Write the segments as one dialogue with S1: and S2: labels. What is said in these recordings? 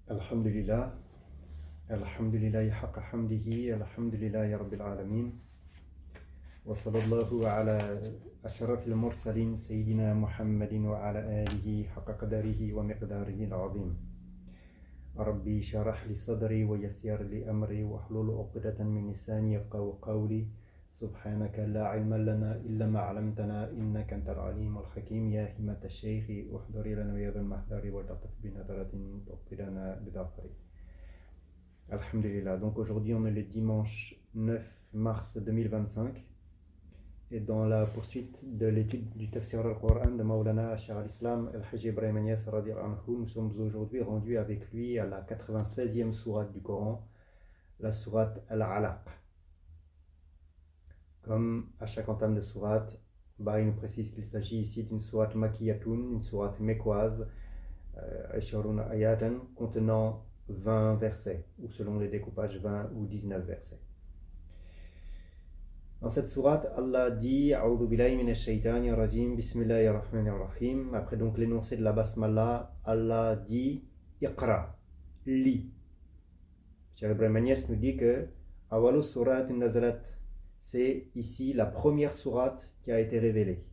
S1: Alhamdulillah, alhamdulillahi haqqa hamdihi, alhamdulillahi rabbil alamin. Wa sallallahu ala ashrafil mursalin sayyidina Muhammadin wa ala alihi haqqa qadarihi wa miqdarihi al-azim. Rabbi sharah li sadri wa yassir li amri wa hlul uqdatan min lisani yafqahu qawli. Subhanaka la ilma lana illa ma 'allamtana innaka antal alimul hakim. Ya himmat ash-shaykh uhduri lana bi hadha al-mahdari wa ta'taf bi nadratin tuqtilana bi dhafari. Alhamdulillah. Donc aujourd'hui on est le dimanche 9 mars 2025 et dans la poursuite de l'étude du Tafsir al-Qur'an de Maulana Cheikh al-Islam al-Hajj Ibrahim Niass radiyallahu anhu, nous sommes aujourd'hui rendus avec lui à la 96e sourate du Coran, la sourate Al-Alaq. Comme à chaque entame de sourate, il nous précise qu'il s'agit ici d'une sourate makiyatun, une sourate mécoise, Asharuna ayatan, contenant 20 versets, ou selon les découpages 20 ou 19 versets. Dans cette sourate, Allah dit A'udhu billahi minash shaytanir rajim, bismillahir rahmanir rahim. Après donc l'énoncé de la basmala, Allah dit Iqra, lis. Cheikh Ibrahim Niass nous dit que Awalu surat nazalat, c'est ici la première sourate qui a été révélée,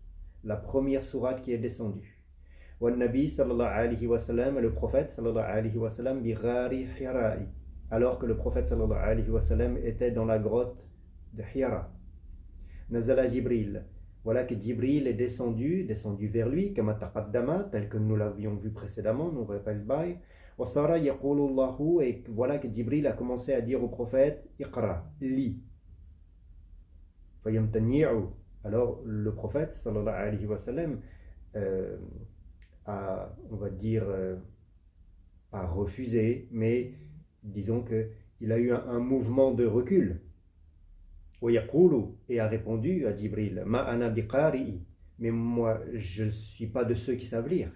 S1: la première sourate qui est descendue. Wa Nabi sallallahu alayhi wa sallam, le prophète sallallahu alayhi wa sallam, bi ghari Hira'i, alors que le prophète sallallahu alayhi wa sallam était dans la grotte de Hira. Nazala Jibril, voilà que Jibril est descendu vers lui, comme taqaddama, tel que nous l'avions vu précédemment, nous rappelle Baï. Wa sara yaqulu Allahu, et voilà que Jibril a commencé à dire au prophète Iqra, lis. Fayamtani'u, alors le prophète sallallahu alayhi wa sallam a, on va dire, pas refusé, mais disons qu'il a eu un mouvement de recul. Et a répondu à Jibril, Ma ana biqari'i, mais moi je ne suis pas de ceux qui savent lire.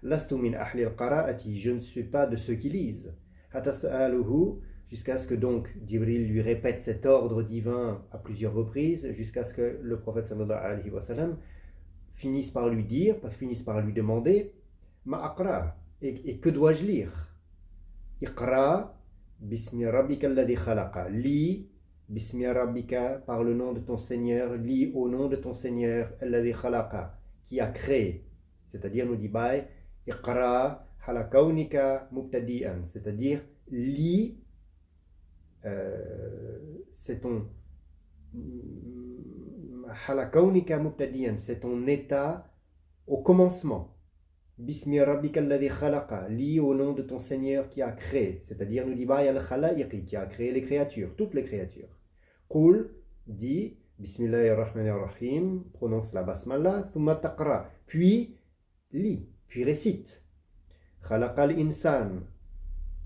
S1: Lastu min ahli al-qara'ati, je ne suis pas de ceux qui lisent. Hatta sa'aluhu, jusqu'à ce que donc Jibril lui répète cet ordre divin à plusieurs reprises, jusqu'à ce que le prophète sallallahu alayhi wa sallam finisse par lui demander Ma aqra, et que dois-je lire? Iqra bismi rabbika alladhi khalaqa, lis bismi rabbika, par le nom de ton Seigneur, lis au nom de ton Seigneur alladhi khalaqa, qui a créé. C'est-à-dire, nous dit Baï, Iqra halakaunika mubtadi'an, c'est-à-dire lis, c'est ton halakaunika mubtadi'an, c'est ton état au commencement. Bismi rabbika alladhi khalaqa, lis au nom de ton Seigneur qui a créé, c'est-à-dire nous dit Baï al-khalaiqi, qui a créé les créatures, toutes les créatures. Qul, dit Bismillahir Rahmanir Rahim, prononce la basmala, thumma taqra, puis lis, puis récite. Khalaqal insan,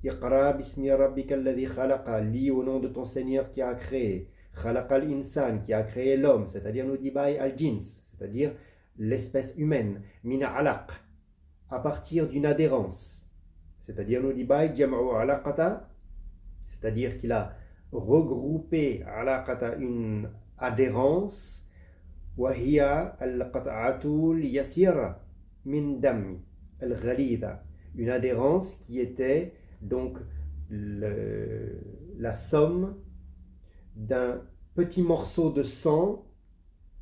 S1: Iqra bismi rabbika alladhi khalaqa, lis au nom de ton Seigneur qui a créé. Khalaqal insan, qui a créé l'homme, c'est-à-dire nous dit Baï al-jins, c'est-à-dire l'espèce humaine. Min alaq, à partir d'une adhérence, c'est-à-dire nous dit Baï jam'u alaqata, c'est-à-dire qu'il a regroupé alaqata, une adhérence, wa hiya al-qat'atul yasira min dammi al-ghalida, une adhérence qui était donc la somme d'un petit morceau de sang,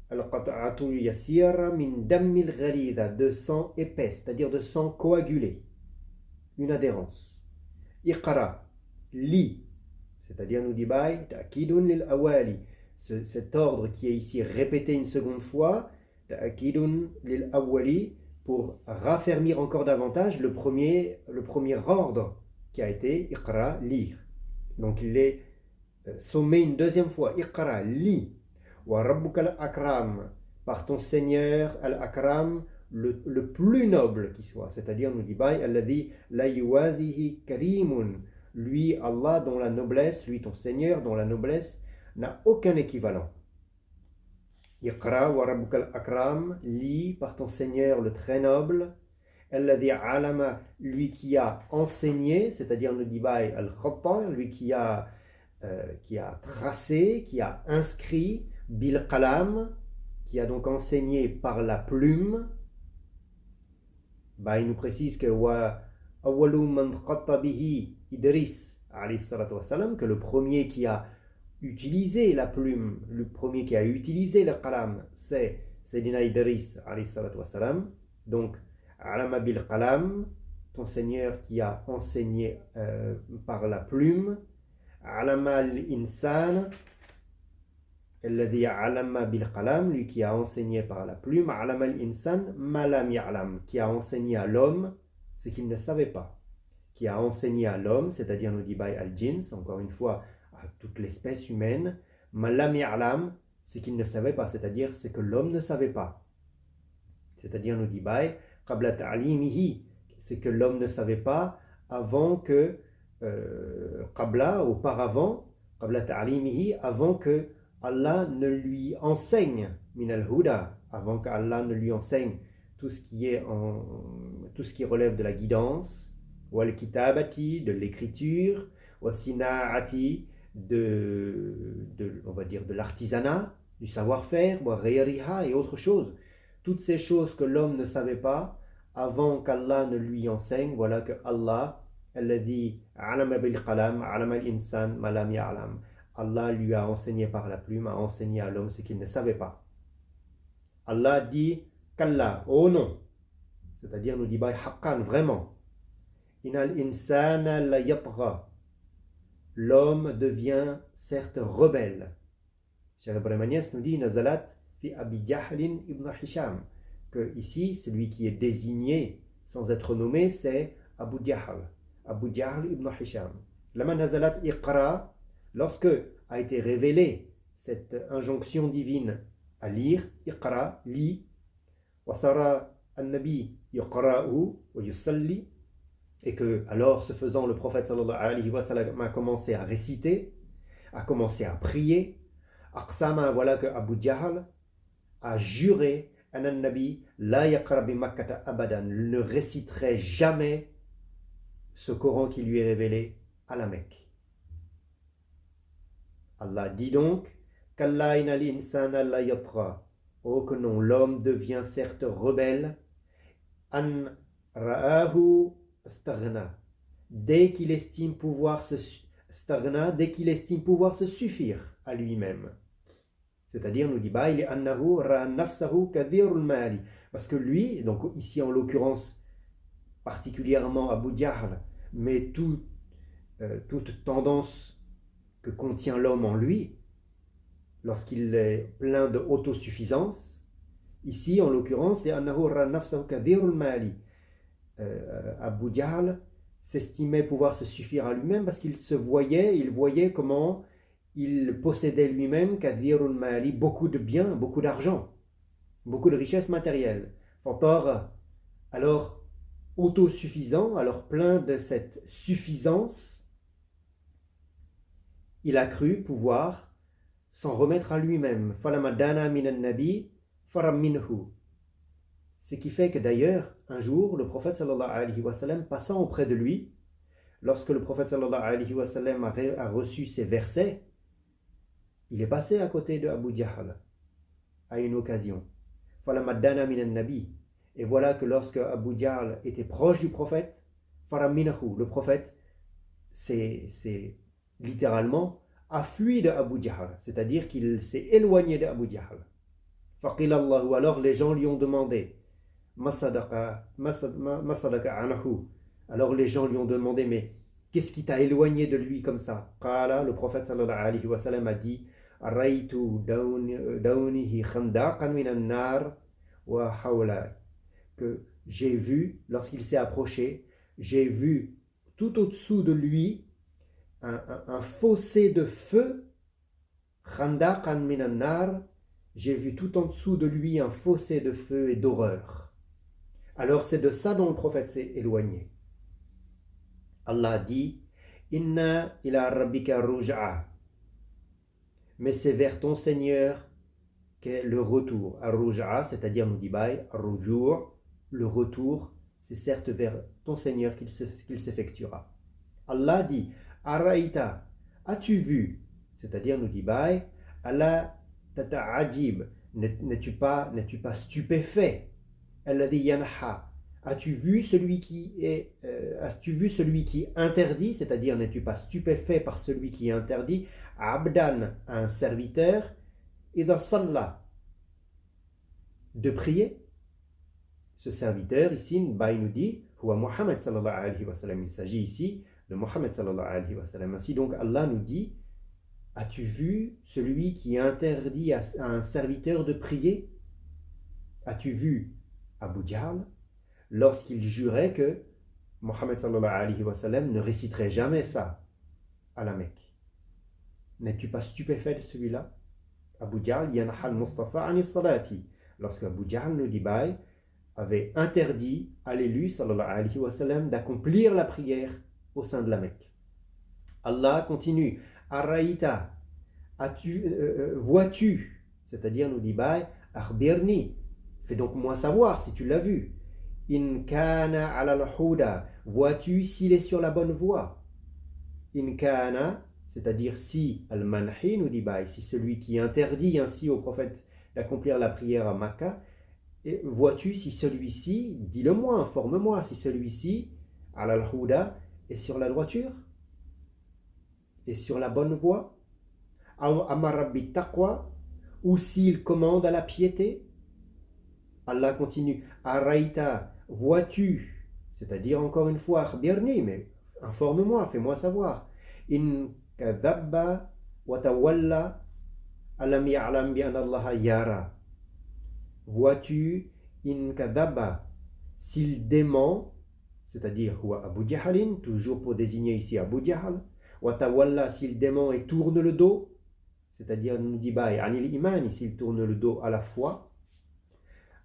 S1: al-qat'atul yasira min dammi al-ghalida, de sang épais, c'est-à-dire de sang coagulé, une adhérence. Iqra, lis, c'est-à-dire nous dit Baï, ta'kidun lil awali, cet ordre qui est ici répété une seconde fois, ta'kidun lil awali, pour raffermir encore davantage le premier ordre qui a été Iqra, lire. Donc il est sommé une deuxième fois, Iqra, lis. Wa rabbuka al-akram, par ton Seigneur al-akram, le plus noble qui soit, c'est-à-dire nous dit Baï, alladhi la yuwazihi karimun, lui, Allah, dont la noblesse, lui, ton Seigneur, dont la noblesse n'a aucun équivalent. Iqra wa rabbukal akram, lis par ton Seigneur le très noble. Alladhi alama, lui qui a enseigné, c'est-à-dire nous dit Baï al-khatta, lui qui a tracé, qui a inscrit, bil qalam, qui a donc enseigné par la plume. Baï nous précise que wa أول من خط به إدريس عليه الصلاة والسلام, que le premier qui a utilisé la plume, le premier qui a utilisé le qalam, c'est Sayyidina Idris alayhi salatu wassalam. Donc, alama bil qalam, ton Seigneur qui a enseigné par la plume. Alama al-insan, alladhi alama bil qalam, lui qui a enseigné par la plume. Alama al-insan, malam ya'lam, qui a enseigné à l'homme ce qu'il ne savait pas. Qui a enseigné à l'homme, c'est-à-dire nous dit by al-jins, encore une fois, à toute l'espèce humaine, malam ya'lam, ce qu'il ne savait pas, c'est-à-dire ce que l'homme ne savait pas. C'est-à-dire nous dit by qabla ta'limihi, ce que l'homme ne savait pas avant que qabla, auparavant, qabla ta'limihi, avant que Allah ne lui enseigne min al-huda, avant qu'Allah ne lui enseigne tout ce qui relève de la guidance, wal kitabati, de l'écriture, wa sina'ati, on va dire de l'artisanat, du savoir-faire, wa ghayriha, et autre chose. Toutes ces choses que l'homme ne savait pas avant qu'Allah ne lui enseigne, voilà que Allah, alladhi alama bil qalam, alama al-insan ma lam ya'lam, Allah lui a enseigné par la plume, a enseigné à l'homme ce qu'il ne savait pas. Allah dit Kalla, oh non, c'est-à-dire nous dit by haqqan, vraiment. Inal insana la yatgha, l'homme devient certes rebelle. Cheikh Ibrahim Agnès nous dit Nazalat fi Abi Jahlin ibn Hisham, que ici, celui qui est désigné sans être nommé, c'est Abu Jahl ibn Hisham. Lama Nazalat Iqra, lorsque a été révélée cette injonction divine à lire, Iqra, lis, wasara an-nabi yuqra'u wa yusalli, et que alors ce faisant le prophète sallallahu alayhi wa sallam a commencé à réciter, a commencé à prier. Aqsama, voilà que Abu Jahl a juré an-nabi la yaqra bi makkata abadan, ne réciterait jamais ce Coran qui lui est révélé à la Mecque. Allah dit donc Kalla inal insana la yatra, oh que non, l'homme devient certes rebelle, an ra'ahu staghna, dès qu'il estime pouvoir se suffire à lui-même. C'est-à-dire, nous dit bah, il est annahu ra'a nafsahu kadirul mali, parce que lui, donc ici en l'occurrence particulièrement Abu Jahl, mais toute tendance que contient l'homme en lui, lorsqu'il est plein d'autosuffisance, ici en l'occurrence, c'est annahu ra'a nafsahu kadirul mali. Abu Jahl s'estimait pouvoir se suffire à lui-même parce qu'il voyait comment il possédait lui-même kadirul mali, beaucoup de biens, beaucoup d'argent, beaucoup de richesses matérielles. Fantor, alors autosuffisant, alors plein de cette suffisance, il a cru pouvoir s'en remettre à lui-même. Falamadana minan nabi faram minhu. Ce qui fait que d'ailleurs, un jour, le prophète sallallahu alayhi wa sallam, passant auprès de lui, lorsque le prophète sallallahu alayhi wa sallam a reçu ces versets, il est passé à côté de Abu Jahl à une occasion. Falamadana minan nabi. Et voilà que lorsque Abu Jahl était proche du prophète, faram minhu, le prophète c'est littéralement a fui de Abu Jahl, c'est-à-dire qu'il s'est éloigné de Abu Jahl. Faqil Allahu, alors les gens lui ont demandé Masadaka anhu. Alors les gens lui ont demandé mais qu'est-ce qui t'a éloigné de lui comme ça? Qala, le prophète sallallahu alayhi wa sallam a dit Araytu dawnihi khandaqan min an-nar wa hawla, que j'ai vu, lorsqu'il s'est approché, j'ai vu tout au-dessous de lui un fossé de feu, khandaqan min an-nar, j'ai vu tout en dessous de lui un fossé de feu et d'horreur. Alors c'est de ça dont le prophète s'est éloigné. Allah dit Inna ila rabbika ruj'a, mais c'est vers ton Seigneur qu'est le retour. Ar-ruj'a, c'est-à-dire nous dit bay, ar-rujur, le retour, c'est certes vers ton Seigneur qu'il s'effectuera. Allah dit Araïta, as-tu vu, c'est-à-dire nous dit bay, Allah tata'ajib, n'es-tu pas stupéfait, alladhi yanha, As-tu vu celui qui interdit, c'est-à-dire n'es-tu pas stupéfait par celui qui interdit, abdan, un serviteur, idha salla, de prier. Ce serviteur ici, Baï nous dit, huwa Muhammad sallallahu alayhi wa sallam. Il s'agit ici de Muhammad sallallahu alayhi wa sallam. Ainsi donc Allah nous dit, as-tu vu celui qui interdit à un serviteur de prier? As-tu vu Abu Jahl lorsqu'il jurait que Muhammad sallallahu alayhi wa sallam ne réciterait jamais ça à la Mecque? N'es-tu pas stupéfait de celui-là? Abu Jahl yanahal Mustafa anis salati. Lorsque Abu Jahl nous dit Baï avait interdit à l'élu sallallahu alayhi wa sallam d'accomplir la prière au sein de la Mecque. Allah continue. Araïta, vois-tu, c'est-à-dire nous dit Baï, akhbirni, fais donc moi savoir si tu l'as vu. In kana ala al-huda, vois-tu s'il est sur la bonne voie. In kana, c'est-à-dire si al-manhi nous dit Baï, si celui qui interdit ainsi au prophète d'accomplir la prière à Makkah, et vois-tu si celui-ci, dis-le-moi, informe-moi, si celui-ci, ala al-huda, est sur la droiture, est sur la bonne voie, amar rabbi taqwa, ou s'il commande à la piété. Allah continue, araïta, vois-tu, c'est-à-dire encore une fois, akhbirni, mais informe-moi, fais-moi savoir, in kadhabba wa tawalla alam ya'lam bi anna Allah yara. Vois-tu, in kadhaba, s'il dément, c'est-à-dire huwa Abu Jahlin, toujours pour désigner ici Abu Jahl, wa tawalla, s'il dément et tourne le dos, c'est-à-dire nous dit Baï anil iman, s'il tourne le dos à la foi,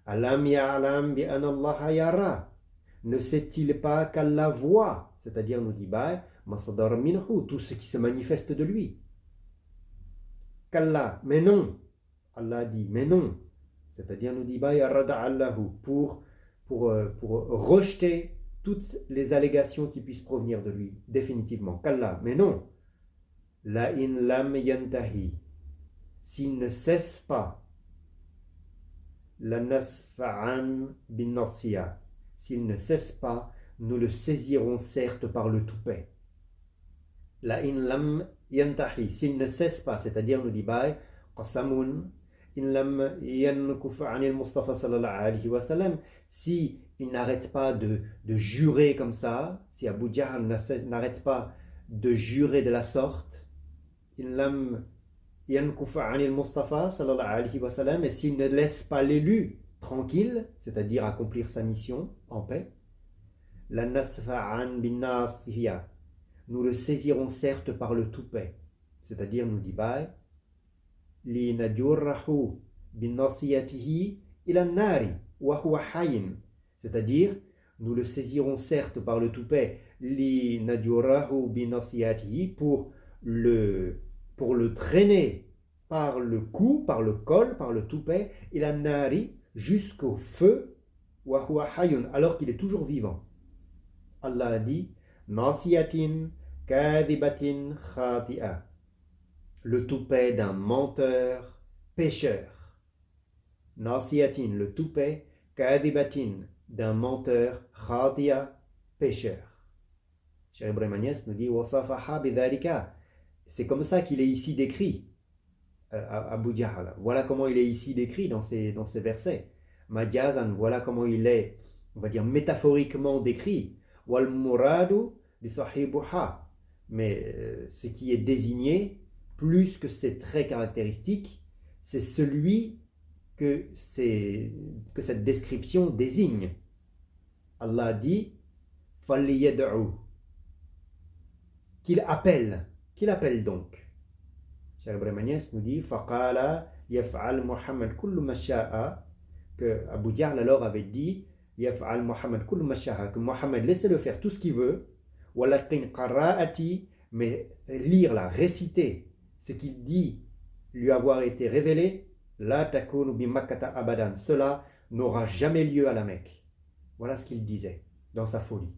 S1: alam ya'lam bi anna Allah yara, ne sait-il pas qu'Allah voit, c'est-à-dire nous dit Baï masadar minhu, tout ce qui se manifeste de lui. Qu'Allah, mais non, Allah dit mais non. C'est-à-dire nous dit pour rejeter toutes les allégations qui puissent provenir de lui, définitivement. Qu'Allah, mais non. La in lam yantahi, s'il ne cesse pas, la nasfa'an bin nasiya, s'il ne cesse pas, nous le saisirons certes par le toupet. La in lam yantahi, s'il ne cesse pas, c'est-à-dire nous dit Baï, qasamun, in lam yankuf anil Mustafa sallallahu alayhi wa sallam, si il n'arrête pas de jurer comme ça, si Abu Jahl n'arrête pas de jurer de la sorte, in lam yankuf anil Mustafa sallallahu alayhi wa sallam, et s'il ne laisse pas l'élu tranquille, c'est-à-dire accomplir sa mission en paix, la nasfa'an bin nasiya, nous le saisirons certes par le toupet, c'est-à-dire nous dit Baï, li nadjurrahu bin nasiyatihi ila nari wa huwa hayyin, c'est-à-dire nous le saisirons certes par le toupet, li nadjurrahu bin nasiyatihi, pour le traîner par le cou, par le col, par le toupet, ila nari, jusqu'au feu, wa huwa hayyun, alors qu'il est toujours vivant. Allah a dit nasiyatin kadhibatin khati'a, le toupet d'un menteur pécheur. Nasiyatin, le toupet, kadhibatin, d'un menteur khati'a, pécheur. Cheikh Ibrahim Agnès nous dit wasafaha bidhalika, c'est comme ça qu'il est ici décrit, Abu Jahl. Voilà comment il est ici décrit dans ces versets. Majazan, voilà comment il est, on va dire métaphoriquement décrit. Wal muradu bi sahibuha, mais ce qui est désigné, plus que ses traits caractéristiques, c'est celui que cette description désigne. Allah dit فَلْيَدْعُ, qu'il appelle donc. Cheikh Ibrahim Agnès nous dit فَقَالَ يَفْعَلْ مُحَمَّدْ كُلُّ مَا شَاءَ, que Abu Jahl alors avait dit يَفْعَلْ مُحَمَّدْ كُلُّ مَا شَاءَ, que Mohammed laissez-le faire tout ce qu'il veut, وَلَقِنْ قَرَاءَتِ, mais lire là, réciter ce qu'il dit lui avoir été révélé, la takunu bi makkata abadan, cela n'aura jamais lieu à la Mecque. Voilà ce qu'il disait dans sa folie.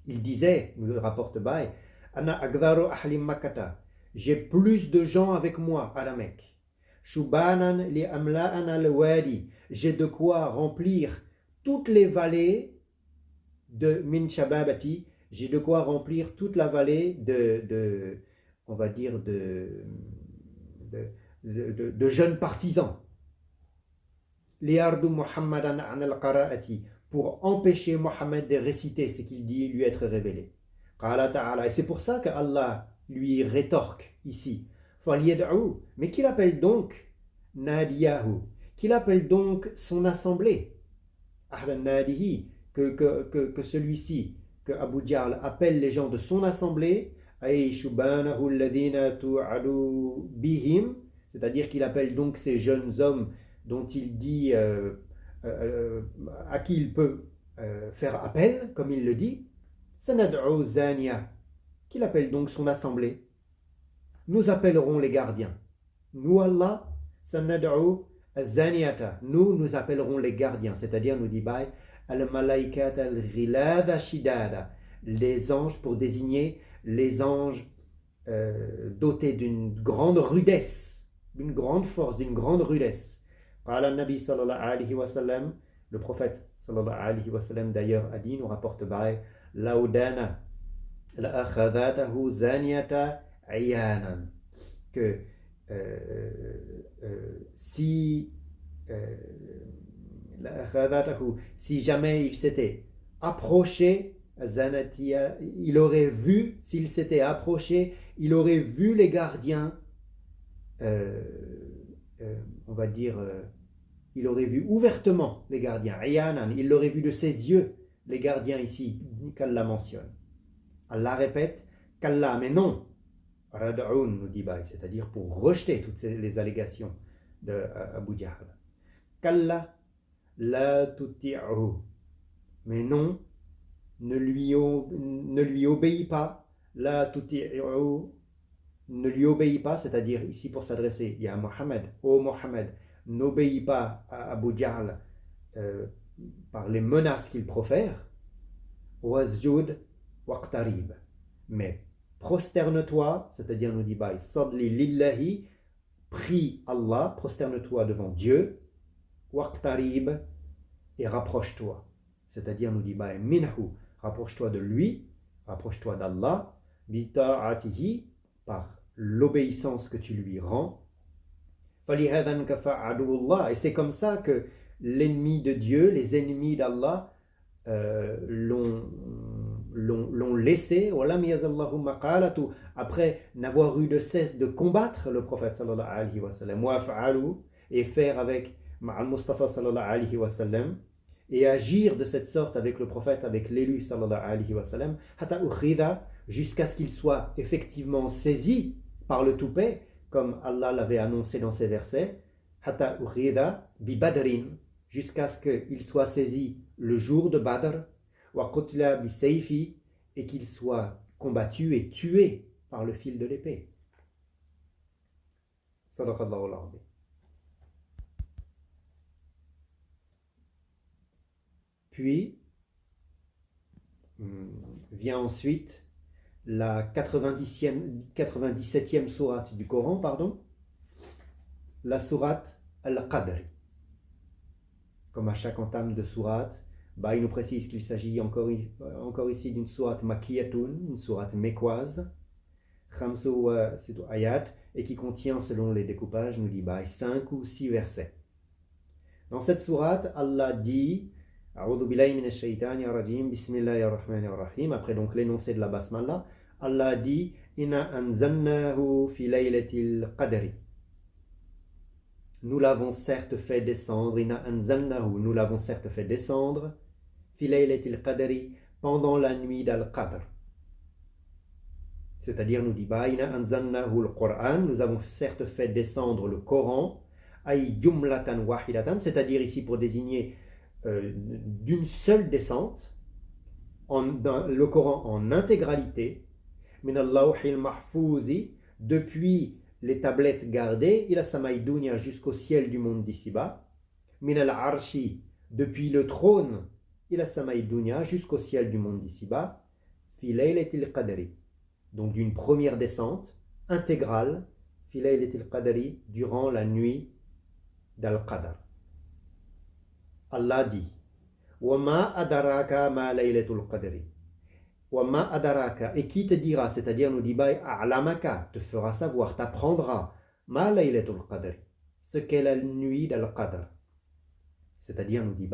S1: Il disait, nous le rapporte Baï, ana agdaru ahli makkata, j'ai plus de gens avec moi à la Mecque. Shubanan li amla'an al-wadi, j'ai de quoi remplir toutes les vallées de min shababati, j'ai de quoi remplir toute la vallée on va dire, de, de jeunes partisans. Liardu Muhammadan an al-qara'ati, pour empêcher Mohammed de réciter ce qu'il dit lui être révélé. Qala ta'ala, et c'est pour ça que Allah lui rétorque ici. Falyad'u, mais qu'il appelle donc Nadiyahu, qu'il appelle donc son assemblée. Ahlan Nadihi, que celui-ci, que Abu Jahl appelle les gens de son assemblée, ay shubanahu alladhina tu'adu bihim, c'est-à-dire qu'il appelle donc ces jeunes hommes dont il dit à qui il peut faire appel, comme il le dit, sanad'u zania, qu'il appelle donc son assemblée. Nous appellerons les gardiens. Nous, Allah, sanad'u zaniata, nous appellerons les gardiens, c'est-à-dire, nous dit Baï, al-malaikat al-ghilada shidada, les anges, pour désigner les anges dotés d'une grande rudesse, d'une grande force, d'une grande rudesse. Qala Nabi sallallahu alayhi wa sallam, le prophète sallallahu alayhi wa sallam d'ailleurs a dit, nous rapporte Baï, laudana la akhadatahu zaniata ayanan, que si jamais il s'était approché, il aurait vu, s'il s'était approché, il aurait vu les gardiens, on va dire, il aurait vu ouvertement les gardiens, ayanan, il l'aurait vu de ses yeux, les gardiens ici, qu'Allah mentionne. Allah répète, qu'Allah, mais non, Rad'un, nous dit Baï, c'est-à-dire pour rejeter toutes les allégations d'Abu Jahl. Kalla la tuti'hu, mais non, ne lui obéis pas, la tuti'hu, ne lui obéis pas, c'est-à-dire ici pour s'adresser à Mohammed, ô Mohammed, n'obéis pas à Abu Jahl par les menaces qu'il profère, wasjud waqtarib, mais prosterne-toi, c'est-à-dire nous dit Baï, sadli lillahi, prie Allah, prosterne-toi devant Dieu, waqtarib, et rapproche-toi, c'est-à-dire nous dit Baï, minhu, rapproche-toi de lui, rapproche-toi d'Allah, bita'atihi, par l'obéissance que tu lui rends, falihadan kafa aduullah, et c'est comme ça que l'ennemi de Dieu, les ennemis d'Allah l'ont laissé, après n'avoir eu de cesse de combattre le prophète sallallahu alayhi wa sallam, et faire avec Ma'al Mustafa sallallahu alayhi wa sallam, et agir de cette sorte avec le prophète, avec l'élu sallallahu alayhi wa sallam, jusqu'à ce qu'il soit effectivement saisi par le toupet, comme Allah l'avait annoncé dans ces versets, bi badrin, jusqu'à ce qu'il soit saisi le jour de Badr, et qu'il soit combattu et tué par le fil de l'épée. Sadaqallahu al-azim. Puis vient ensuite la 97e sourate du Coran, la sourate Al-Qadr. Comme à chaque entame de sourate, il nous précise qu'il s'agit encore ici d'une sourate makiyatun, une sourate mécoise, khamsu wa situ ayat, et qui contient, selon les découpages, nous dit 5 ou 6 versets. Dans cette sourate, Allah dit, A'udhu billahi minash shaytanir rajim, bismillahir rahmanir rahim, après donc l'énoncé de la basmala, Allah dit, Inna anzalnahu fi laylatil qadri. Nous l'avons certes fait descendre, Inna anzalnahu, nous l'avons certes fait descendre, fi laylatil qadri, pendant la nuit d'Al-Qadr. C'est-à-dire, nous dit, Inna anzalnahu al-Qur'an, nous avons certes fait descendre le Coran, ay jumlatan wahidatan, c'est-à-dire ici pour désigner d'une seule descente, le Coran en intégralité, min al-lawhil mahfouzi, depuis les tablettes gardées, ila samay dunya, jusqu'au ciel du monde d'ici-bas, min al-arshi, depuis le trône, ila samay dunya, jusqu'au ciel du monde d'ici-bas, fi laylatil qadri, donc d'une première descente intégrale, fi laylatil qadri, durant la nuit d'Al-Qadr. Allah dit, وَمَا أَدَرَاكَ مَا لَيْلَةُ الْقَدْرِ. وَمَا أَدَرَاكَ. Et qui te dira, c'est-à-dire nous dit أَعْلَمَكَ, te fera savoir, t'apprendra مَا لَيْلَةُ الْقَدْرِ, ce qu'est la nuit d'Al-Qadr. C'est-à-dire nous dit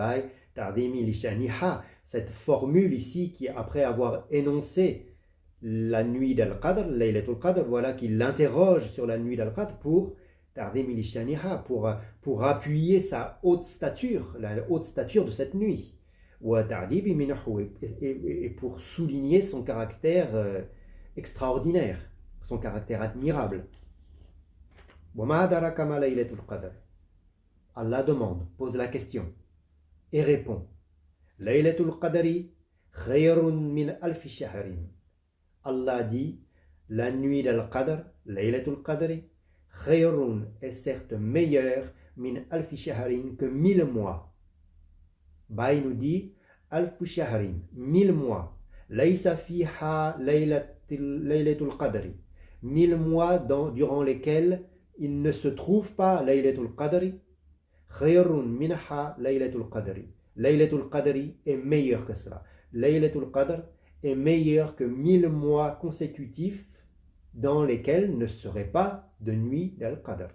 S1: ta'dhimi li shaniha, cette formule ici qui après avoir énoncé la nuit d'Al-Qadr, Laylatul Qadr, voilà qu'il l'interroge sur la nuit d'Al-Qadr pour ta'dhimi li shaniha, pour appuyer sa haute stature, la haute stature de cette nuit. Et pour souligner son caractère extraordinaire, son caractère admirable. Allah demande, pose la question et répond. Laylatul Qadri khayrun min alfi shahrin. Allah dit, la nuit d'Al-Qadr, Laylatul Qadri, khayrun est certes meilleure min alfi shahrin que 1000 mois. Baï nous dit, alfu shahrin, 1000 mois. Laysa fiha Laylatul Qadri. 1000 mois durant lesquels il ne se trouve pas Laylatul Qadri. Khayrun minha Laylatul Qadri. Laylatul Qadri est meilleur que cela. Laylatul Qadr est meilleur que 1000 mois consécutifs dans lesquels ne serait pas de nuit d'Al-Qadr.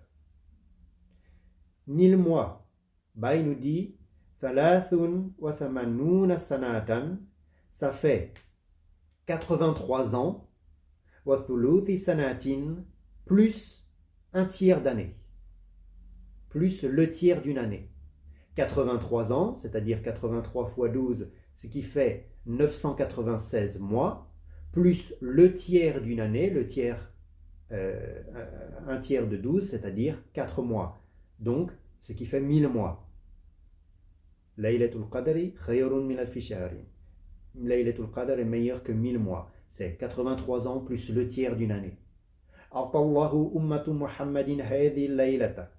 S1: 1000 mois. Baï nous dit Thalathun wa thamanuna sanatan, ça fait 83 ans, wa thuluthi sanatin, plus un tiers d'année, plus le tiers d'une année. 83 ans, c'est-à-dire 83 fois 12, ce qui fait 996 mois, plus le tiers d'une année, un tiers de 12, c'est-à-dire 4 mois. Donc, ce qui fait 1000 mois. Laylatul Qadri khayrun min alfi shahrin. Laylatul Qadr est meilleur que 1000 mois. C'est 83 ans plus le tiers d'une année. Atallahu ummatu Muhammadin hadhi laylata.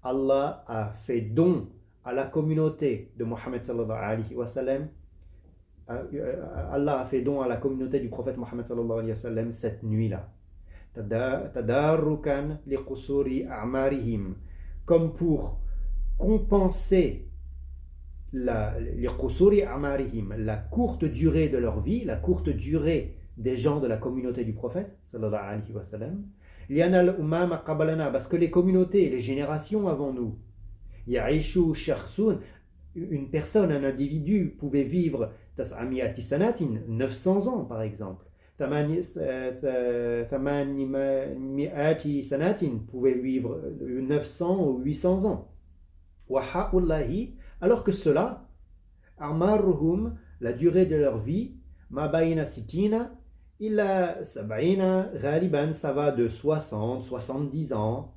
S1: Allah a fait don à la communauté de Muhammad sallallahu alayhi wa sallam. Allah a fait don à la communauté du prophète Muhammad sallallahu alayhi wa sallam cette nuit-là. Tadarrukan li qusuri a'marihim, comme pour compenser la courte durée de leur vie, la courte durée des gens de la communauté du prophète sallallahu alayhi wa sallam. Parce que les communautés, les générations avant nous, Ya'ishu shakhsun, une personne, un individu pouvait vivre 900 ans par exemple. 800 sanatin pouvait vivre 900 ou 800 ans. Alors que cela, Amarruhum, la durée de leur vie, ma bayna sitina illa sab'ina ghaliban, ça va de 60, 70 ans.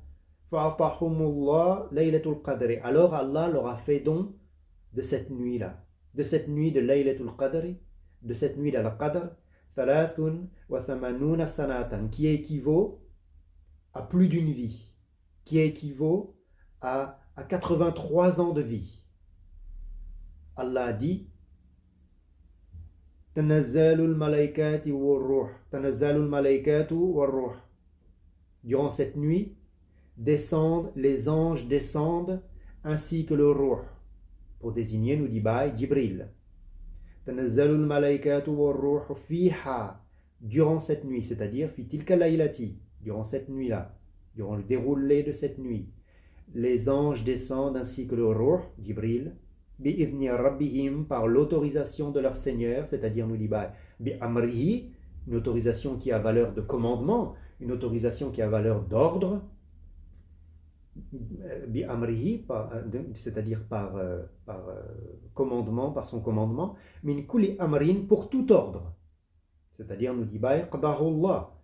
S1: Fa'atahumullah laylatul qadri. Alors Allah leur a fait don de cette nuit-là, de cette nuit de Laylatul Qadri, de cette nuit d'Al-Qadr, thalathun wa thamanuna sanatan, qui équivaut à plus d'une vie, qui équivaut à 83 ans de vie. Allah a dit Tanazzalul malaikati war-ruh, Tanazzalul malaikatu war-ruh. Durant cette nuit, les anges descendent ainsi que le ruh. Pour désigner, nous dit Jibril. Tanazzalul malaikatu war-ruh fiha, durant cette nuit, c'est-à-dire fi tilka laylati, durant cette nuit-là, durant le déroulé de cette nuit, les anges descendent ainsi que le ruh, Jibril, bi'idhni rabbihim, par l'autorisation de leur Seigneur, c'est-à-dire nous dit bi'amrihi, une autorisation qui a valeur de commandement, une autorisation qui a valeur d'ordre, bi'amrihi, c'est-à-dire par commandement, par son commandement, min kulli amrin, pour tout ordre, c'est-à-dire nous dit qadahullah,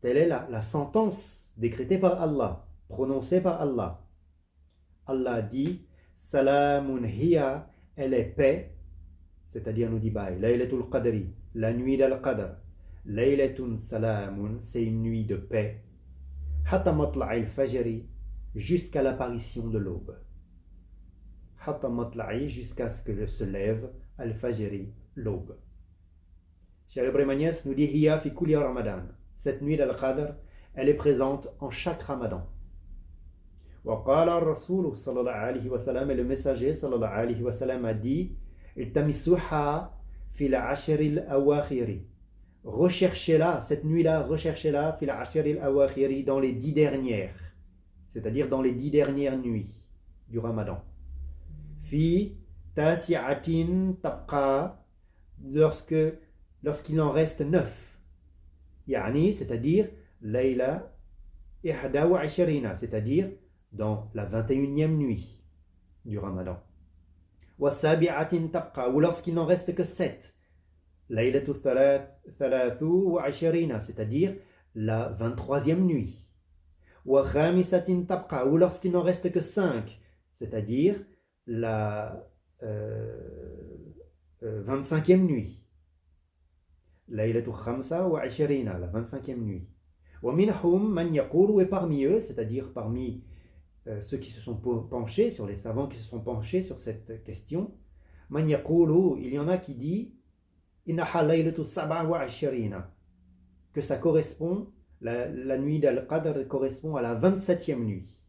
S1: telle est la sentence décrétée par Allah, prononcée par Allah. Allah dit Salamun hiya, elle est paix, c'est-à-dire nous dit Laylatul Qadri, la nuit d'Al-Qadr. Laylatun salamun, c'est une nuit de paix. Hatta matla'il fajri, jusqu'à l'apparition de l'aube. Hatta matla'i, jusqu'à ce que se lève al-fajri, l'aube. Cheikh Ibrahim Agnès nous dit Hiya fi kulli Ramadan. Cette nuit d'Al-Qadr, elle est présente en chaque Ramadan. Wa qala ar-Rasul sallallahu alayhi wa sallam, et le messager sallallahu alayhi wa sallam a dit التمسوها في العشر الأواخر. Recherchez-la, cette nuit-là, recherchez-la في العشر الأواخر, dans les 10 dernières, c'est-à-dire dans les 10 dernières nuits du Ramadan. في تاسعة تبقى, lorsqu'il en reste 9. يعني, c'est-à-dire ليلة 21, c'est-à-dire dans la 21e nuit du Ramadan. والسابعة تبقى, ou lorsqu'il n'en reste que 7. ليلة 23, c'est-à-dire la 23e nuit. وخامسة تبقى, ou lorsqu'il n'en reste que 5, c'est-à-dire la 25e nuit. ليلة 25, la 25e nuit. ومنهم من يقول, et parmi eux, c'est-à-dire parmi ceux qui se sont penchés, sur les savants qui se sont penchés sur cette question, من يقول, il y en a qui dit إنها ليلة 27, que ça correspond, la nuit d'Al-Qadr correspond à la 27e nuit.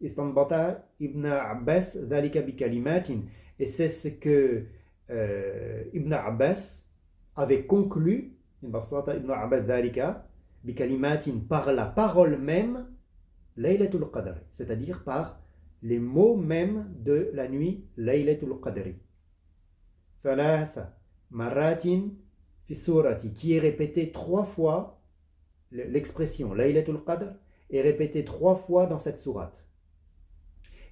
S1: Istanbata ibn Abbas ذلك بكلمات, et c'est ce que Ibn Abbas avait conclu, ibn Abbas ذلك بكلمات, par la parole même, Laylatul Qadr, c'est-à-dire par les mots mêmes de la nuit Laylatul Qadr. Thalatha maratin fi surati, qui est répété 3 fois, l'expression Laylatul Qadr est répétée 3 fois dans cette sourate.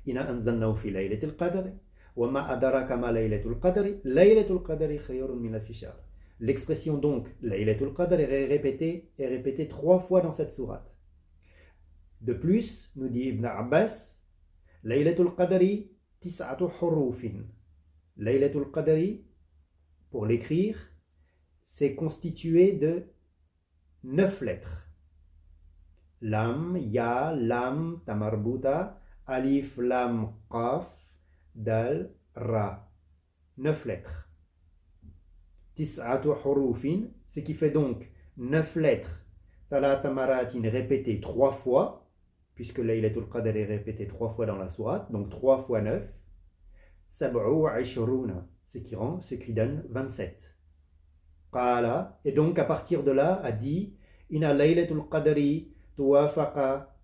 S1: Inna anzalnahu fi Laylatul Qadr wa ma adraka ma Laylatul Qadr, Laylatul Qadr khayrun min alfi shahr. L'expression donc Laylatul Qadr est répétée 3 fois dans cette sourate. De plus, nous dit Ibn Abbas, Laylatul Qadri tis'atu hurufin. Laylatul Qadri, pour l'écrire, c'est constitué de 9 lettres. Lam, Ya, Lam, Tamarbuta, Alif, Lam, Qaf, Dal, Ra. 9 lettres. Tis'atu hurufin, ce qui fait donc 9 lettres. Thalatha maratin, répétées 3 fois, puisque Laylatul Qadr est répété 3 fois dans la sourate, donc 3 fois 9, sab'u wa ishruna, ce qui donne 27. Qala, et donc à partir de là, a dit, Inna Laylatul Qadri tuwafaqa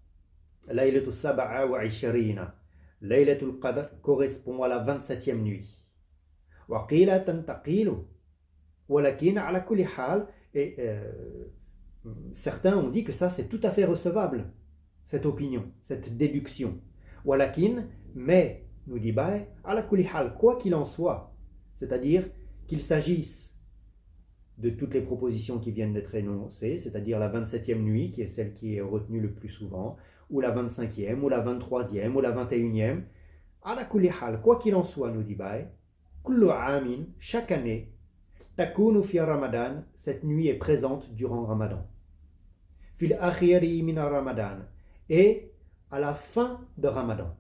S1: Laylatul sab'a wa ishrina. Laylatul Qadr correspond à la 27e nuit. Wa qila tantaqilu, walakin ala kulli hal, et certains ont dit que ça c'est tout à fait recevable, cette opinion, cette déduction. Walakin, mais, nous dit Bae, ala kulli hal, quoi qu'il en soit, c'est-à-dire qu'il s'agisse de toutes les propositions qui viennent d'être énoncées, c'est-à-dire la 27e nuit, qui est celle qui est retenue le plus souvent, ou la 25e, ou la 23e, ou la 21e, ala kulli hal, quoi qu'il en soit, nous dit Bae, kullu amin, chaque année, takunu fi Ramadan, cette nuit est présente durant Ramadan. Fil akhiri min Ramadan, et à la fin de Ramadan.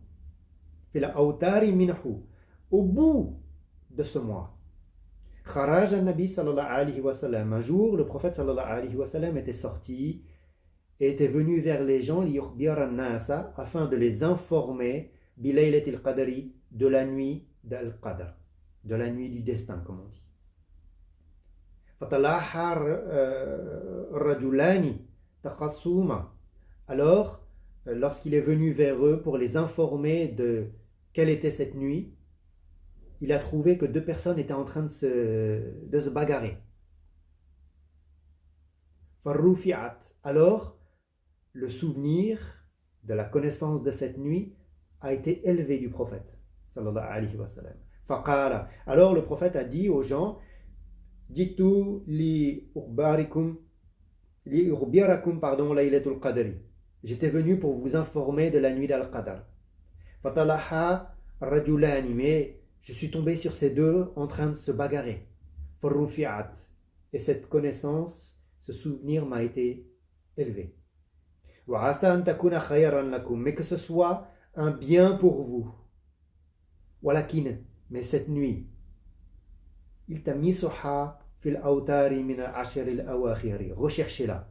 S1: Fil awtari minhu, au bout de ce mois. Kharaj al-Nabi sallallahu alayhi wa sallam. Un jour, le prophète sallallahu alayhi wa sallam était sorti et était venu vers les gens, liyukhbira an-nasa, afin de les informer bilaylatil qadri, de la nuit d'Al-Qadr, de la nuit du destin, comme on dit. Fatalaha rajulani taqassuma. Alors, lorsqu'il est venu vers eux pour les informer de quelle était cette nuit, il a trouvé que 2 personnes étaient en train de se bagarrer. Farrufi'at. Alors, le souvenir de la connaissance de cette nuit a été élevé du prophète, sallallahu alayhi wa sallam. Faqala. Alors le prophète a dit aux gens, Jitu li ukhbirakum laylatul qadri. J'étais venu pour vous informer de la nuit d'Al-Qadr. Fatalaha rajulani, mais je suis tombé sur ces 2 en train de se bagarrer. Farrufi'at. Et cette connaissance, ce souvenir m'a été élevé. Wa asa an takuna khayran lakum, mais que ce soit un bien pour vous. Walakin, mais cette nuit, iltamisuha fil awtari min al-ashr al-awakhir. Recherchez-la.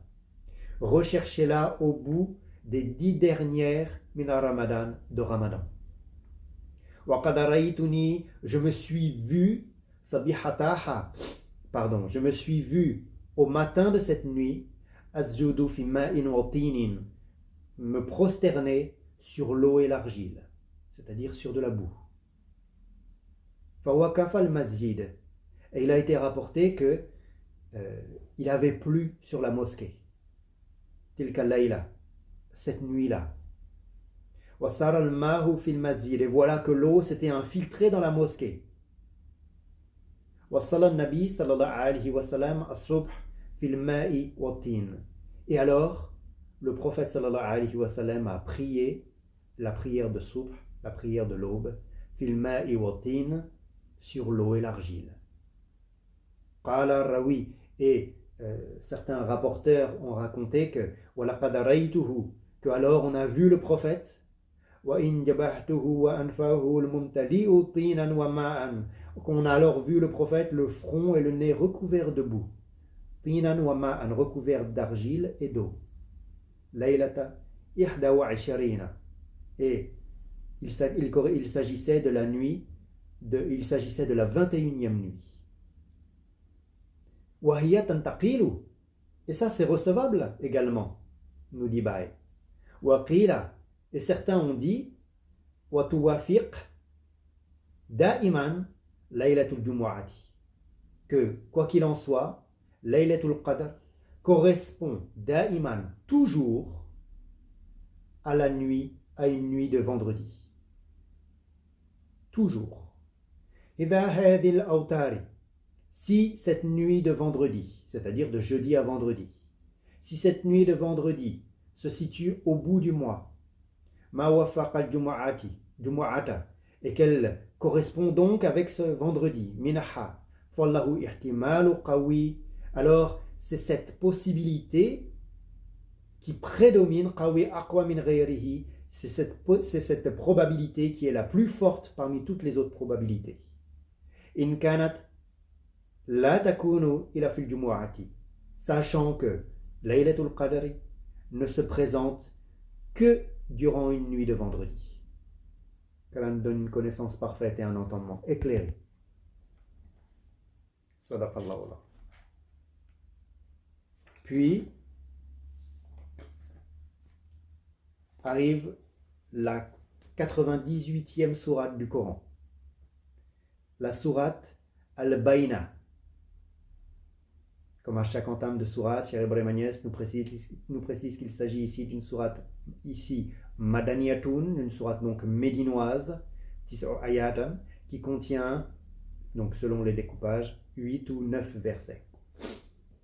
S1: Recherchez-la au bout des 10 dernières min Ramadan, de Ramadan. وَقَدْ رَأَيْتُنِي, je me suis vu, sabihataha, pardon, je me suis vu au matin de cette nuit, asjudu fi ma'in wa tinin, me prosterner sur l'eau et l'argile, c'est-à-dire sur de la boue. Fawakafa al-masjid, et il a été rapporté que il avait plu sur la mosquée. Tilka layla, cette nuit-là. Wasara al-mahu fil masjid, et voilà que l'eau s'était infiltrée dans la mosquée. Wasala al-nabi sallallahu alayhi wa sallam as-subh fil ma'i wa tin. Et alors, le prophète sallallahu alayhi wa sallam a prié la prière de subh, la prière de l'aube, fil ma'i wa tin, sur l'eau et l'argile. Qala rawi, et certains rapporteurs ont raconté que walaqad ra'aytuhu, que alors on a vu le prophète, wa in jabahtuhu wa anfahu al-mumtali'u tinan wa ma'an, qu'on a alors vu le prophète, le front et le nez recouverts de boue, tinan wa ma'an, recouverts d'argile et d'eau. Laylata ihda wa asharina, et il s'agissait de la nuit, il s'agissait de la 21e nuit. Wahiya tantaqilu, et ça c'est recevable également, nous dit Bae. Waqila, et certains ont dit wa tuwafiq da'iman laylatul jumu'ati, que quoi qu'il en soit, laylatul qadr correspond da'iman, toujours à la nuit, à une nuit de vendredi. Toujours. Idha hadhil awtari, si cette nuit de vendredi, c'est-à-dire de jeudi à vendredi, si cette nuit de vendredi se situe au bout du mois, ma wafaqal jumu'ata, et qu'elle correspond donc avec ce vendredi, minaha, fallahu ihtimalu qawi, alors c'est cette possibilité qui prédomine, qawi aqwa min ghayrihi, c'est cette probabilité qui est la plus forte parmi toutes les autres probabilités. In kanat la takunu ila fil jumu'ati, sachant que Laylatul Qadri ne se présente que durant une nuit de vendredi. Qu'Allah nous donne une connaissance parfaite et un entendement éclairé. Sadaqallahu. Puis arrive la 98e sourate du Coran, la sourate Al-Bayna. Comme à chaque entame de sourate, Cheikh Ibrahim Agnès nous précise qu'il s'agit ici d'une sourate, ici Madaniyatun, une sourate donc médinoise, ayatan, qui contient, donc selon les découpages, 8 ou 9 versets.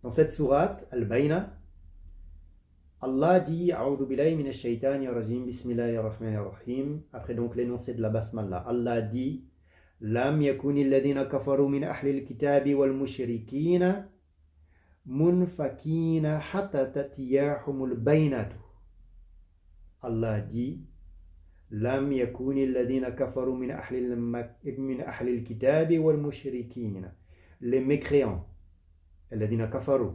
S1: Dans cette sourate, Al-Bayna, Allah dit A'udhu billahi minash shaitanir rajim, bismillahir rahmanir rahim. Après donc l'énoncé de la basmala, Allah dit Lam yakuni alladhina kafaru min ahli al-kitabi wal mushrikina munfakina hatta tatiyahumul baynatu. Allah dit Lam yakuni alladhina kafaru min ahli al-kitabi wal mushrikina. Les mécréants, alladhina kafaru,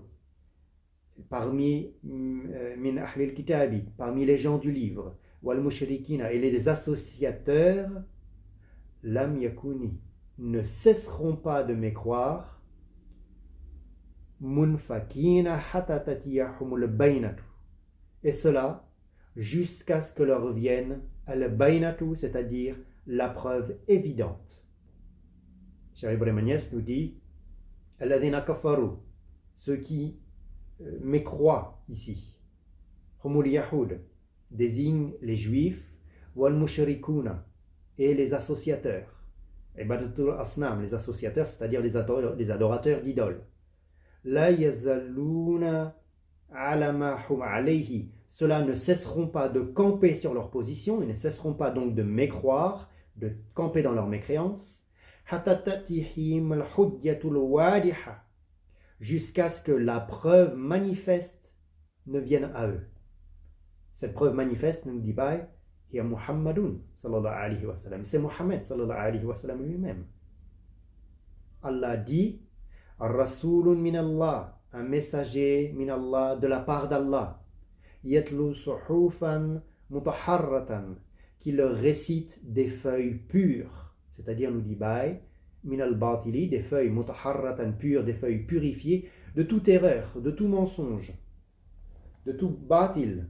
S1: parmi min ahli al-kitabi, parmi les gens du livre, wal mushrikina, et les associateurs, lam yakuni, ne cesseront pas de mécroire, munfakina hatta tatiyahumul baynatu, et cela jusqu'à ce que leur vienne al-baynatu, c'est-à-dire la preuve évidente. Cheikh Ibrahim Agnès nous dit alladhina kafaru, ceux qui mécroient ici, humul yahoud, désigne les juifs, wal mushrikuna, et les associateurs, ibadatul asnam, les associateurs, c'est-à-dire les adorateurs d'idoles. La yazaluna ala ma hum alayhi, ceux-là ne cesseront pas de camper sur leur position, ils ne cesseront pas donc de mécroire, de camper dans leur mécréance, hatta tatihim al-hujjatul wadiha, jusqu'à ce que la preuve manifeste ne vienne à eux. Cette preuve manifeste, nous dit Baye, hiya Muhammadun sallallahu alayhi wa sallam, c'est Muhammad sallallahu alayhi wa sallam lui-même. Allah dit Rasulun min Allah, un messager min Allah, de la part d'Allah, yatlu suhufan mutaharratan, qui leur récite des feuilles pures, c'est-à-dire nous dit Baï, min al-batili, des feuilles mutaharratan pures, des feuilles purifiées de toute erreur, de tout mensonge, de tout batil.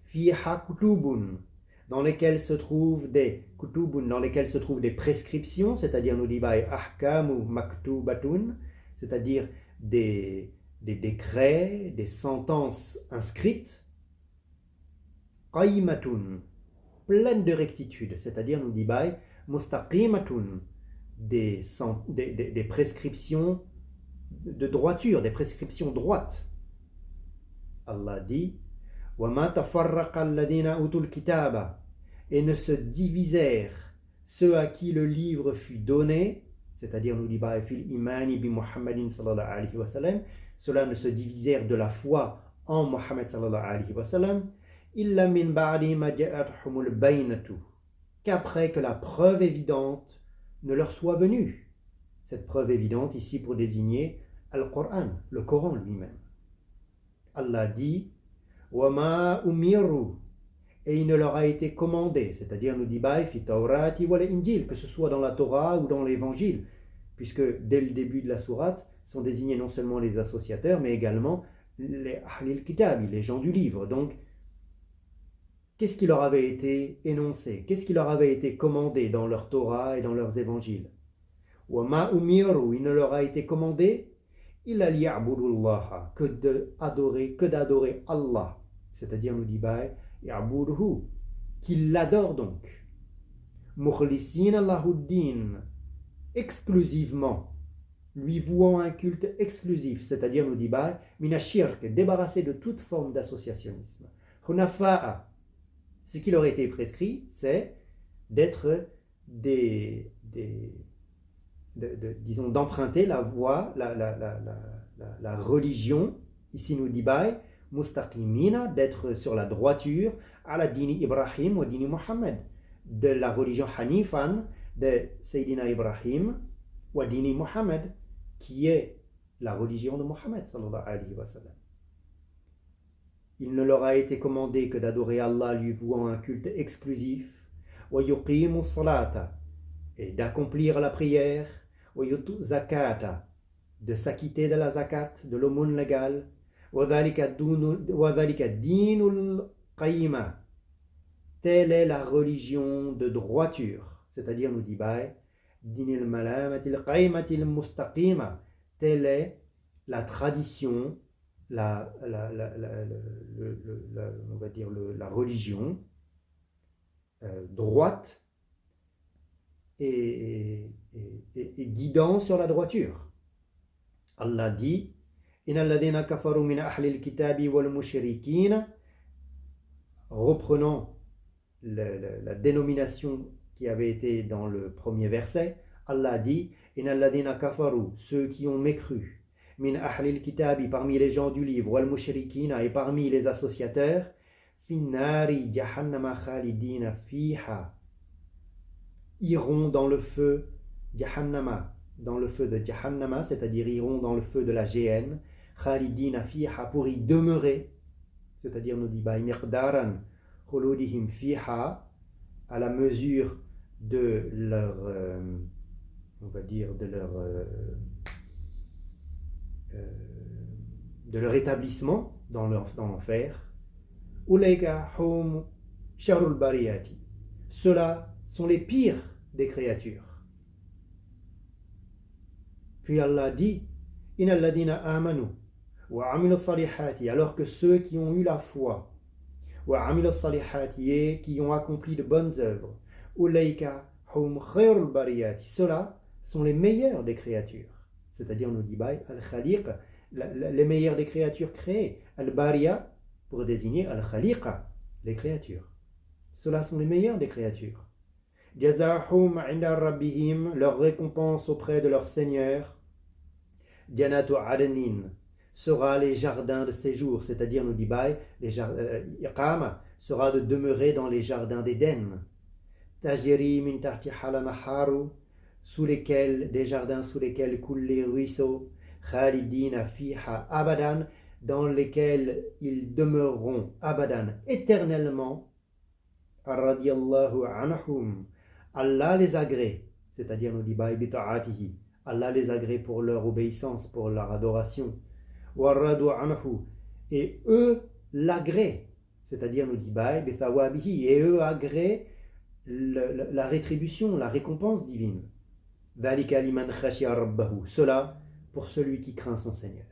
S1: Fiha kutubun, dans lesquelles se trouvent des kutubun, dans lesquelles se trouvent des prescriptions, c'est-à-dire nous dit Baï ahkamu maktubatun, c'est-à-dire des décrets, des sentences inscrites, qaymatun, pleines de rectitude, c'est-à-dire nous dit Baï mustaqimatun, des prescriptions de droiture, des prescriptions droites. Allah dit وَمَا تَفَرَّقَ الَّذِينَ أُوتُوا الْكِتَابَ, et ne se divisèrent ceux à qui le livre fut donné, c'est-à-dire nous dit Baï fil imani bi Muhammadin sallallahu alayhi wa sallam, ceux-là ne se divisèrent de la foi en Muhammad sallallahu alayhi wa sallam, illa min ba'di ma ja'atuhumul baynatu, qu'après que la preuve évidente ne leur soit venue. Cette preuve évidente ici pour désigner Al-Qur'an, le Coran lui-même. Allah dit وَمَا أُمِرُوا, et il ne leur a été commandé, c'est-à-dire nous dit Baï fi Taurati wal Injil, que ce soit dans la Torah ou dans l'Évangile, puisque dès le début de la sourate sont désignés non seulement les associateurs, mais également les Ahlil Kitabi, les gens du livre. Donc, qu'est-ce qui leur avait été énoncé? Qu'est-ce qui leur avait été commandé dans leur Torah et dans leurs évangiles? وَمَا أُمِرُوا, il ne leur a été commandé إِلَّا لِيَعْبُدُوا اللَّهَ, que d'adorer Allah, c'est-à-dire nous dit Baï يَعْبُدُهُ, qu'ils l'adorent donc, مُخْلِصِينَ لَهُ الدِّينَ, exclusivement, lui vouant un culte exclusif, c'est-à-dire nous dit Baï mina shirk, débarrassé de toute forme d'associationnisme. Hunafa'a, ce qui leur a été prescrit, c'est d'être disons, d'emprunter la voie, la religion, ici nous dit Baï, mustaqimina, d'être sur la droiture, à la dini Ibrahim ou dini Muhammad, de la religion Hanifan de Sayyidina Ibrahim ou dini Muhammad, qui est la religion de Muhammad sallallahu alayhi wa sallam. Il ne leur a été commandé que d'adorer Allah lui vouant un culte exclusif, wa yuqimu salata, et d'accomplir la prière, wa yutu zakata, de s'acquitter de la zakat, de l'aumône légale, wa dhalika dinul qayyima, telle est la religion de droiture, c'est-à-dire nous dit Baï dinil malamatil qaymatil mustaqima, telle est la tradition, on va dire la religion droite et guidant sur la droiture. Allah dit Innal ladhina kafaru min ahlil kitabi wal mushrikina, reprenant la dénomination qui avait été dans le premier verset, Allah dit Innal ladhina kafaru, ceux qui ont mécru, min ahlil kitabi, parmi les gens du livre, wal mushrikina, et parmi les associateurs, finnari jahannama khalidina fiha, iront dans le feu Jahannama, dans le feu de Jahannama, c'est-à-dire iront dans le feu de la géhenne, khalidina fiha, pour y demeurer, c'est-à-dire nous dit Baï miqdaran khuludihim fiha, à la mesure de leur on va dire de leur établissement dans l'enfer. Ulaika hum sharul bariyati, ceux-là sont les pires des créatures. Puis Allah dit Innal ladina amanu wa amilu salihati, alors que ceux qui ont eu la foi, wa amilu salihati, et qui ont accompli de bonnes œuvres, ulaika hum khairul bariyati, ceux-là sont les meilleurs des créatures, c'est-à-dire nous dit Baï al-khaliq, les meilleurs des créatures créées, al-bariya pour désigner al-khaliqa, les créatures. Ceux-là sont les meilleurs des créatures. Jazahum inda rabbihim, leur récompense auprès de leur Seigneur, Janatu Adenin, sera les jardins de séjour, c'est-à-dire nous dit Baï, Iqama sera de demeurer dans les jardins d'Éden. Tajiri min tahtiha al-naharu, sous lesquels, des jardins sous lesquels coulent les ruisseaux, Khalidina fiha abadan, dans lesquels ils demeureront abadan, éternellement, radiyallahu anhum, Allah les agrée, c'est-à-dire nous dit bita'atihi, Allah les agrée pour leur obéissance, pour leur adoration. Wa radu anhu, et eux l'agréent, c'est-à-dire nous dit bithawabihi, et eux agréent la rétribution, la récompense divine. Dhalika liman khashiya rabbahu, cela pour celui qui craint son Seigneur.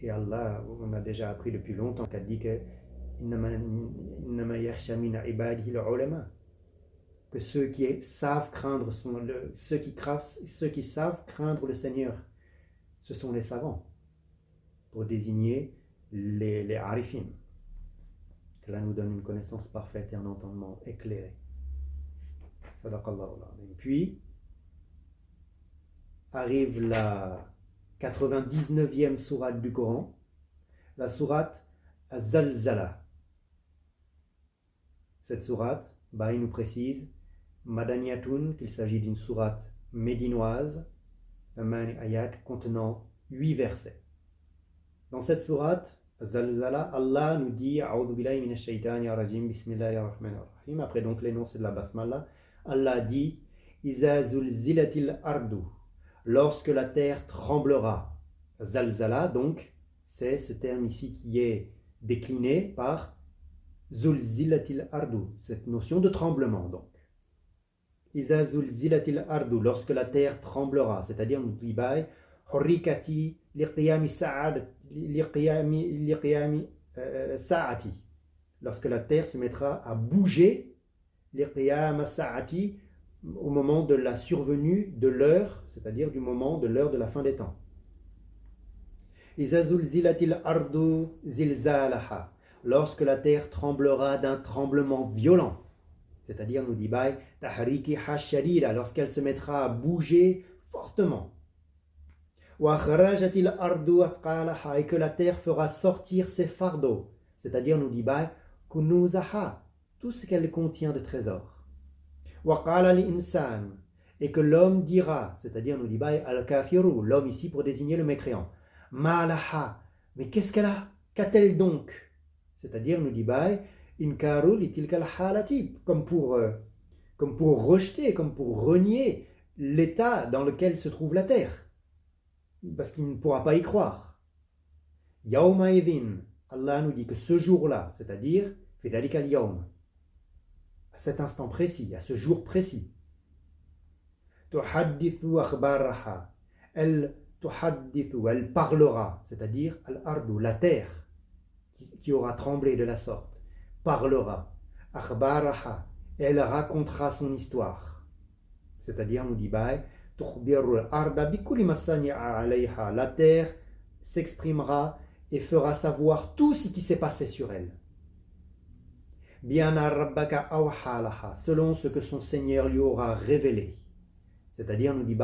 S1: Et Allah, on a déjà appris depuis longtemps qu'a dit que que ceux qui savent craindre ceux qui savent craindre le Seigneur, ce sont les savants, pour désigner les arifim. Cela nous donne une connaissance parfaite et un entendement éclairé. Sadaqallahu al-azim. Puis arrive la 99e sourate du Coran, la sourate Az-Zalzala. Cette sourate, il nous précise, Madaniyatun, qu'il s'agit d'une sourate médinoise, Amani ayat, contenant 8 versets. Dans cette sourate, Az-Zalzala, Allah nous dit, A'udhu billahi minash shaitani rajim, bismillahir rahmanir rahim. Après donc l'énoncé de la basmala, Allah dit, Iza zulzilatil ardu, lorsque la terre tremblera. Zalzala, donc, c'est ce terme ici qui est décliné par zulzilatil ardu, cette notion de tremblement, donc. Iza zulzilatil ardu, lorsque la terre tremblera, c'est-à-dire nous dit hurrikati liqiyami sa'ati, lorsque la terre se mettra à bouger liqiyama sa'ati, au moment de la survenue de l'heure, c'est-à-dire du moment de l'heure de la fin des temps. Iza zulzilatil ardu zilzalaha, lorsque la terre tremblera d'un tremblement violent, c'est-à-dire nous dit tahriki hashadida, lorsqu'elle se mettra à bouger fortement. Wa kharajatil ardu athqalaha, et que la terre fera sortir ses fardeaux, c'est-à-dire nous dit kunuzaha, tout ce qu'elle contient de trésors. Wa qala li insan, et que l'homme dira, c'est-à-dire nous dit al-kafiru, l'homme ici pour désigner le mécréant. Malaha, mais qu'est-ce qu'elle a? Qu'a-t-elle donc? C'est-à-dire nous dit inkaru li tilkal halati, comme pour rejeter, comme pour renier l'état dans lequel se trouve la terre, parce qu'il ne pourra pas y croire. Yawma idhin, Allah nous dit que ce jour-là, c'est-à-dire fi dhalika al-yawm, à cet instant précis, à ce jour précis, tuhaddithu akhbaraha, elle parlera, c'est-à-dire al-ardu, la terre qui aura tremblé de la sorte, parlera, akhbaraha, elle racontera son histoire, c'est-à-dire nous dit tukhbiru al-arda bikulli ma sani'a alayha, la terre s'exprimera et fera savoir tout ce qui s'est passé sur elle. Bi'anna rabbaka awha laha, selon ce que son Seigneur lui aura révélé, c'est-à-dire nous dit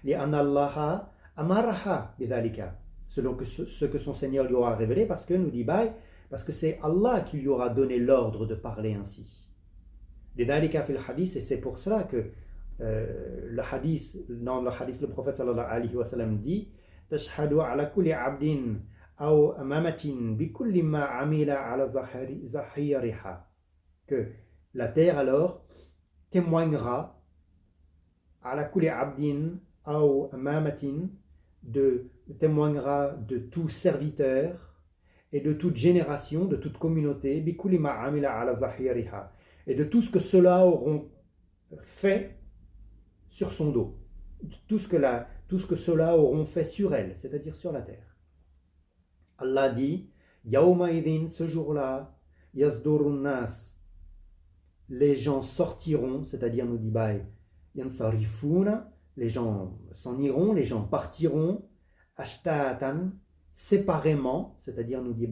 S1: li anna allaha amaraha bidhalika, selon ce que son Seigneur lui aura révélé, parce que nous dit parce que c'est Allah qui lui aura donné l'ordre de parler ainsi. Lidhalika fil hadith, et c'est pour cela que dans le hadith, le prophète sallallahu alayhi wa sallam dit tashhadu ala kulli abdin aw amamatin bi kulli ma amila ala zahiriha, que la terre alors témoignera ala kulli abdin aw amamatin, témoignera de tout serviteur et de toute génération, de toute communauté, bi kulli ma amila ala zahiriha, et de tout ce que ceux-là auront fait sur son dos, tout ce que ceux-là auront fait sur elle, c'est-à-dire sur la terre. Allah dit, Yawma idhin, ce jour-là, Yazdurun nas, les gens sortiront, c'est-à-dire nous dit Yansarifuna, les gens s'en iront, les gens partiront, Ashtatan, séparément, c'est-à-dire nous dit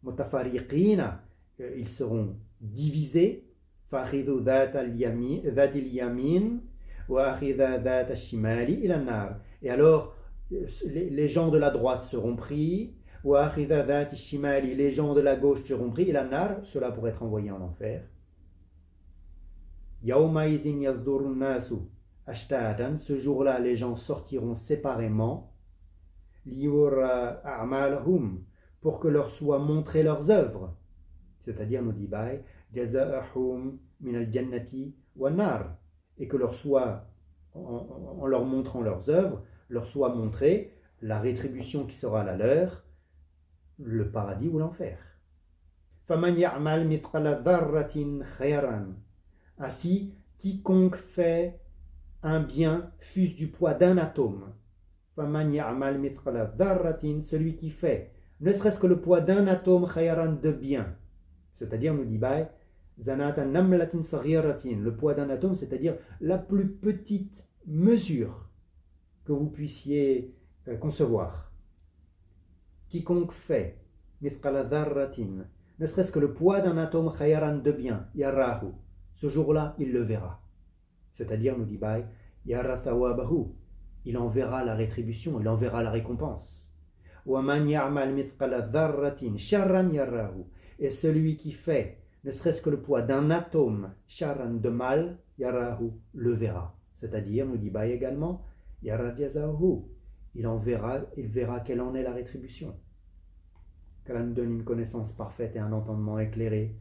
S1: Mutafariqina, ils seront divisés, Fakhidhu dhatil yamin, wa akhidha dhat al-shimali ila an-nar. Et alors, les gens de la droite seront pris, wa akhidha dhat al-shimali, les gens de la gauche seront pris, ila an-nar, cela pourrait être envoyé en enfer. Yawma izin yazdurun nasu ashtadan, ce jour-là, les gens sortiront séparément, liyura a'malahum, pour que leur soient montrées leurs œuvres, c'est-à-dire, nous dit Baï, jaza'ahum min al-jannati wa nar, et que leur soit, en leur montrant leurs œuvres, leur soit montrée la rétribution qui sera la leur, le paradis ou l'enfer. Faman ya'mal mithqala dharratin khayran. Ainsi, quiconque fait un bien fût du poids d'un atome. Faman ya'mal mithqala dharratin, celui qui fait, ne serait-ce que le poids d'un atome khayran de bien. C'est-à-dire, nous dit Baï, zanatan namlatin saghiratin, le poids d'un atome, c'est-à-dire la plus petite mesure que vous puissiez concevoir. Quiconque fait mithqala dharratin, ne serait-ce que le poids d'un atome khayran de bien, yarahu, ce jour-là, il le verra. C'est-à-dire, nous dit Baï, yara thawabahu, il en verra la rétribution, il en verra la récompense. Wa man ya'mal mithqala dharratin sharran yarahu, et celui qui fait ne serait-ce que le poids d'un atome sharran de mal, yarahu, le verra. C'est-à-dire, nous dit Baï également, yara jazahu, il verra quelle en est la rétribution. Qu'Allah nous donne une connaissance parfaite et un entendement éclairé.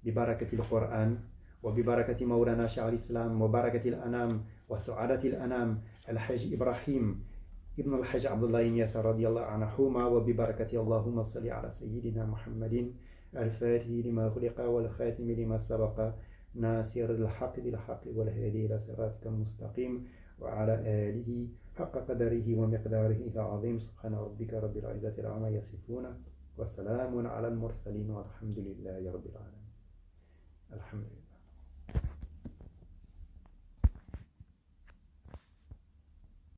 S1: Bibarakatil Qur'an, wa bibarakati Mawlana Shah al-Islam, wa barakatil anam, wa su'adatil anam, al-Hajj Ibrahim, ibn al-Hajj Abdullah Inyas radiyallahu anhuma, wa bibarakati Allahumma salli ala Sayyidina Muhammadin, al-Fatihi lima khuliqa, wal khatimi lima sabaqa, nasir al-haqq bil-haqq, wal hadi ila siratika al-mustaqim, wa ala alihi, haqqa qadarihi wa miqdarihi al-azim, subhana rabbika rabbil izzati amma yasifuna. وسلام على المرسلين والحمد لله رب العالمين. الحمد لله.